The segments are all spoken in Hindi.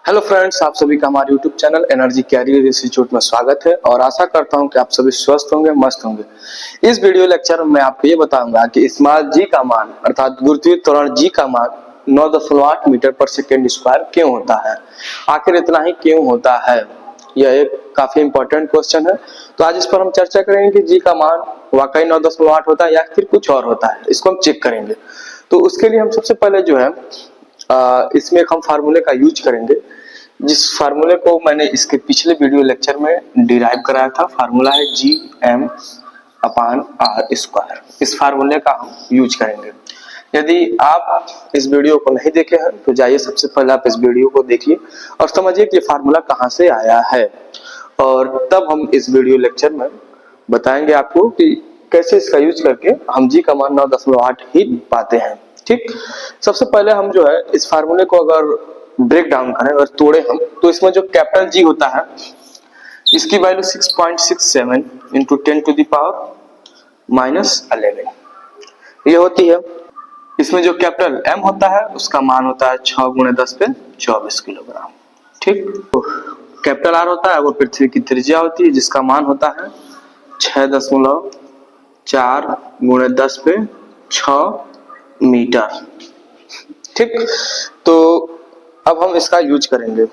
हेलो फ्रेंड्स, आप सभी का हमारे YouTube channel Energy Career Institute में स्वागत है और आशा करता हूं कि आप सभी स्वस्थ होंगे, मस्त होंगे। इस वीडियो लेक्चर में मैं आपको ये बताऊंगा कि स्मॉल जी का मान अर्थात गुरुत्वीय त्वरण जी का मान 9.8 मीटर पर सेकेंड स्क्वायर क्यों होता है। आखिर इतना ही क्यों होता है, यह एक काफी इंपॉर्टेंट क्वेश्चन है। तो आज इस पर हम चर्चा करेंगे कि जी का मान वाकई 9.8 होता है या फिर कुछ और होता है, इसको हम चेक करेंगे। तो उसके लिए हम सबसे पहले जो है इसमें एक हम फार्मूले का यूज करेंगे, जिस फार्मूले को मैंने इसके पिछले वीडियो लेक्चर में डिराइव कराया था। फार्मूला है G M upon R square. इस फार्मूले का हम यूज करेंगे। यदि आप इस वीडियो को नहीं देखे हैं तो जाइए सबसे पहले आप इस वीडियो को देखिए और समझिए कि ये फार्मूला कहाँ से आया है, और तब हम इस वीडियो लेक्चर में बताएंगे आपको कि कैसे इसका यूज करके हम जी का मान 9.8 ही पाते हैं। ठीक, सबसे पहले हम जो है इस फार्मूले को अगर ब्रेक डाउन करें और तोड़े हम, तो इसमें जो कैपिटल जी होता है इसकी value 6.67 into 10 to the power -11 ये होती है। इसमें जो कैपिटल एम होता है उसका मान होता है 6 गुणे 10 पे 24 किलोग्राम। ठीक, तो कैपिटल आर होता है वो पृथ्वी की त्रिज्या होती है, जिसका मान होता है 6.4 गुणे 10 पे 6 मीटर। ठीक, तो अब हम इसका यूज करेंगे।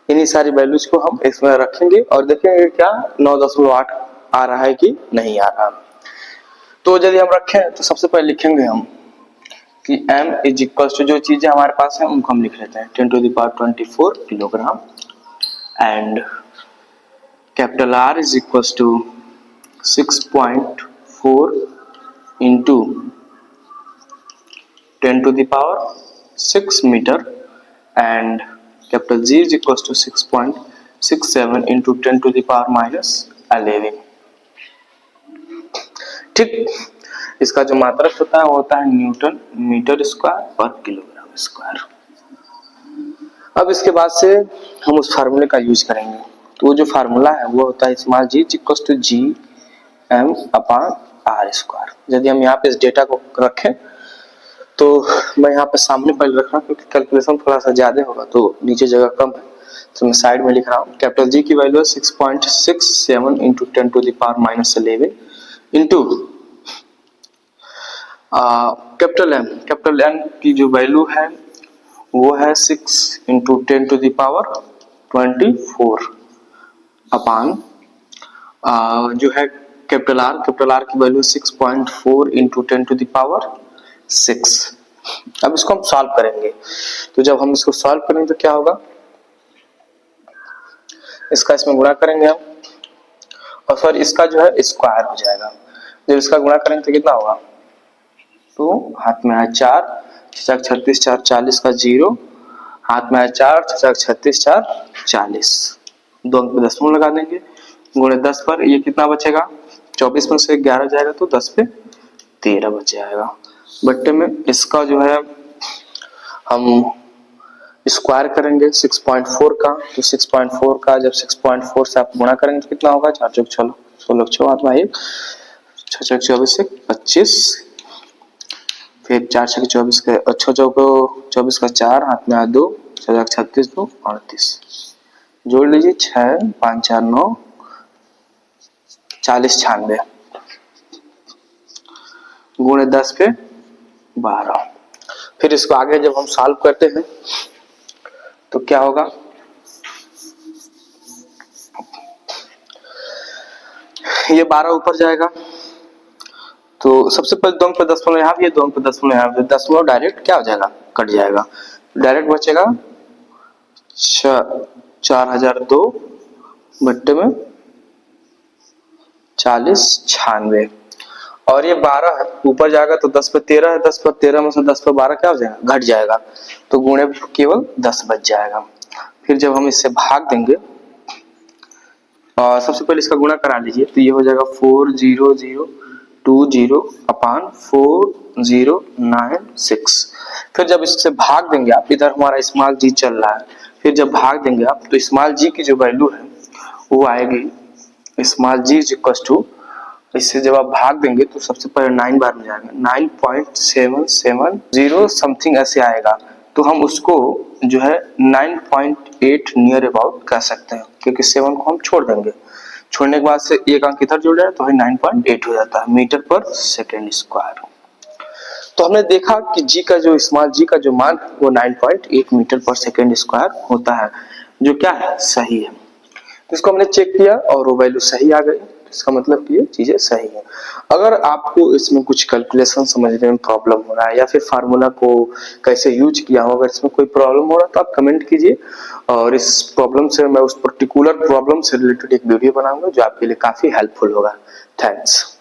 इन्हीं सारी वैल्यूज को हम इसमें रखेंगे और देखेंगे क्या 9.8 आ रहा है कि नहीं आ रहा। तो यदि हम रखें तो सबसे पहले लिखेंगे हम कि m इज इक्वल टू जो चीजें हमारे पास है उनको हम लिख लेते हैं 10 to the power 24 kilogram and capital R is equal to 6.4 into 10 to the power 6 meter and capital G is equals to 6.67 into 10 to the power -11। ठीक, इसका जो मात्रक होता है वो होता है न्यूटन मीटर स्क्वायर पर किलोग्राम स्क्वायर। अब इसके बाद से हम उस फार्मूले का यूज करेंगे। तो वो जो फार्मूला है वो होता है small G equals to G M upon R square. यदि हम यहाँ पे इस डेटा को रखें तो मैं यहाँ पे सामने पहले रख रहा हूँ क्योंकि कैलकुलेशन थोड़ा सा ज्यादा होगा तो नीचे जगह कम है, तो मैं साइड में लिख रहा हूँ। कैपिटल जी की वैल्यू है 6.67 into 10 to the power -11 into capital N की जो वैल्यू है वो है 6 into 10 to the power 24 upon जो है कैपिटल आर की value 6.4 into 10 to the power 6। अब इसको हम सॉल्व करेंगे। तो जब हम इसको सॉल्व करेंगे तो क्या होगा, इसका इसमें गुणा करेंगे हम और फिर इसका जो है स्क्वायर हो जाएगा। जब इसका गुणा करेंगे तो कितना होगा, तो हाथ में आया 4 छक 36 4 40 का 0, हाथ में आया 4 छक 36 4 40, दो अंक पे दशमलव लगा देंगे गुणे 10 पर ये कितना बचेगा, 24 में से 11 जाएगा तो 10 पे 13 बच जाएगा। बट्टे में इसका जो है हम स्क्वायर करेंगे 6.4 का, तो 6.4 का जब 6.4 से आप गुणा करेंगे तो कितना होगा, 4 चौक 16 16 6 हाथ में 1 6 चौक 24 से 25, फिर 4 छक 24 के 6 चौक 24 का 4 हाथ में 2 6 36 2 38 जोड़ लीजिए 6 5 4 9 40 96 गुणे 10 पे 12। फिर इसको आगे जब हम सॉल्व करते हैं तो क्या होगा, ये 12 ऊपर जाएगा तो सबसे पहले 2 पे दशमलव यहाँ भी, 2 पे दशमलव यहाँ भी, दशमलव डायरेक्ट क्या हो जाएगा, कट जाएगा, डायरेक्ट बचेगा 4002 बट्टे में 40 96 और ये 12 है ऊपर जाएगा तो 10 पे 13 है, 10 पर 13 में से 10 पर 12 क्या हो जाएगा, घट जाएगा, तो गुणे केवल 10 बच जाएगा। फिर जब हम इससे भाग देंगे और सबसे पहले इसका गुणा करा लीजिए तो ये हो जाएगा 40020 अपान 4096। फिर जब इससे भाग देंगे आप, इधर हमारा स्मॉल जी चल रहा है, फिर जब भाग देंगे आप तो स्मॉल जी की जो वैल्यू है वो आएगी small G is equal to, इससे जब आप भाग देंगे तो सबसे पहले 9 बार में जाएगा 9.770 समथिंग ऐसे आएगा तो हम उसको जो है 9.8 नियर अबाउट कह सकते हैं, क्योंकि 7 को हम छोड़ देंगे, छोड़ने के बाद से एक अंक इधर जुड़ जाए तो है 9.8 हो जाता है मीटर पर सेकेंड स्क्वायर। तो हमने देखा कि जी का जो स्मॉल जी का जो मान वो 9.8 मीटर पर सेकेंड स्क्वायर होता है, जो क्या है, सही है। तो इसको हमने चेक किया और वो वैल्यू सही आ गई, इसका मतलब कि ये चीजें सही है। अगर आपको इसमें कुछ कैलकुलेशन समझने में प्रॉब्लम हो रहा है या फिर फार्मूला को कैसे यूज किया हो, अगर इसमें कोई प्रॉब्लम हो रहा है तो आप कमेंट कीजिए, और इस प्रॉब्लम से मैं उस पर्टिकुलर प्रॉब्लम से रिलेटेड एक वीडियो बनाऊंगा जो आपके लिए काफी हेल्पफुल होगा। थैंक्स।